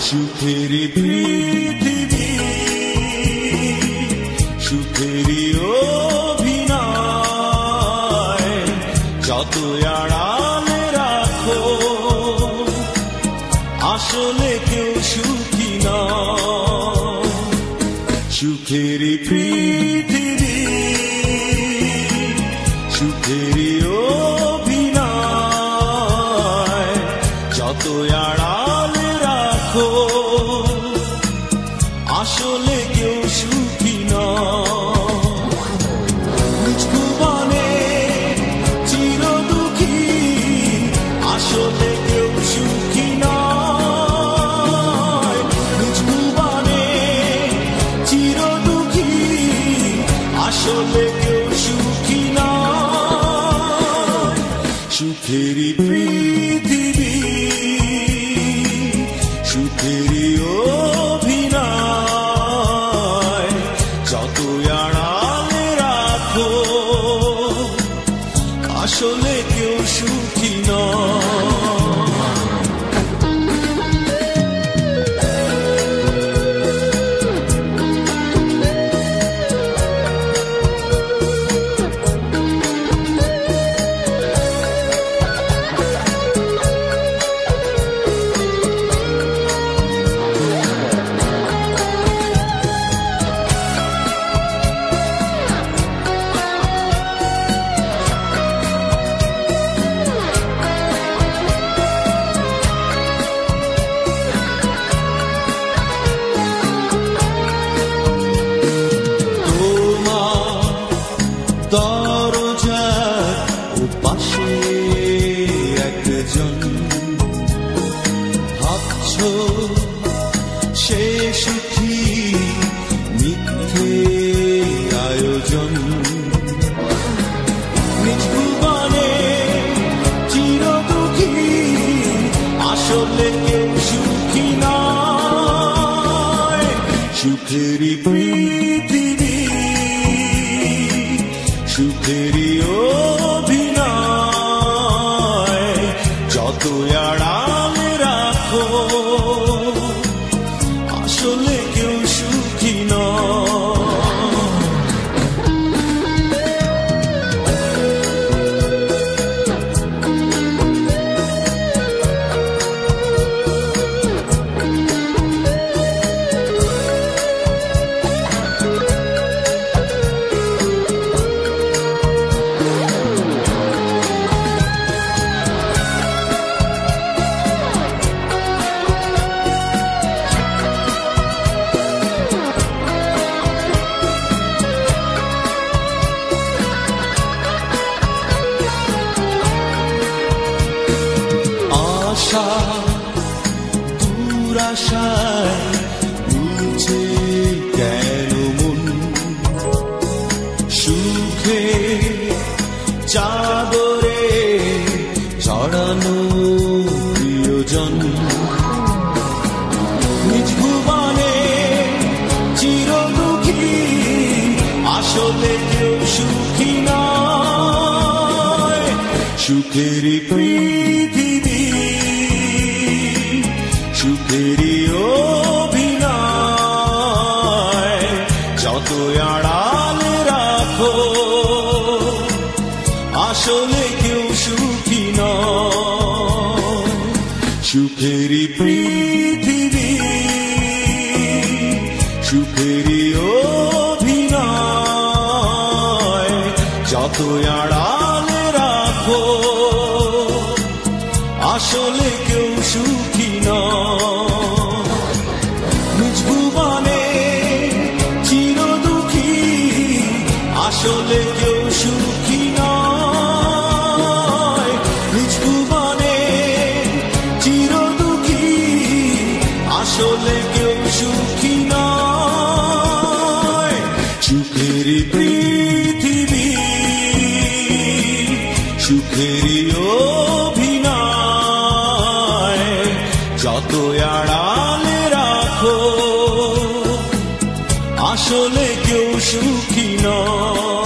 সুখেরই পৃথিবী, সুখেরই অভিনয়, যত আড়ালে রাখো আসলে কেউ সুখী নয়। সুখেরই পৃথিবী, সুখেরই অভিনয়, যত আড়ালে রাখো আসলে কেউ সুখী নয়। নিজ ভুবনে চির দুঃখী আসলে কেউ সুখী নয়। নিজ ভুবনে চির দুঃখী আসলে কেউ সুখী নয়। সুখেরই পৃথিবী, সুখেরই অভিনয়, যত আড়ালে রাখো আসলে কেউ সুখী নয়। দরজার পাশে একজন ভাবছ সে সুখী, মিথ্যে আয়োজন। নিজ ভুবনে চির দুঃখী আসলে কেউ সুখী নয়। সুখেরই পৃথিবী, সুখেরই অভিনয়, যত আড়ালে রাখো আসলে কেউ সুখী নয়। আশা দুরাশায় বুঝে কেন মন, সুখে চাদরে জড়ানো প্রিয়জন। নিজ ভুবনে চির দুঃখী আসলে কেউ সুখী নয়। সুখেরই পৃথিবী, সুখেরই অভিনয়, যত আড়ালে রাখো আসলে কেউ সুখী নয়। সুখেরই পৃথিবী, সুখেরই অভিনয়, যত আড়ালে রাখো আসলে কেউ সুখী নয়। নিজ ভুবনে চির দুঃখী আসলে কেউ সুখী নয়। নিজ ভুবনে চির দুঃখী আসলে কেউ সুখী নয়। সুখেরই পৃথিবী, সুখেরই অভিনয়, যত আড়ালে রাখো আসলে কেউ সুখী নয়।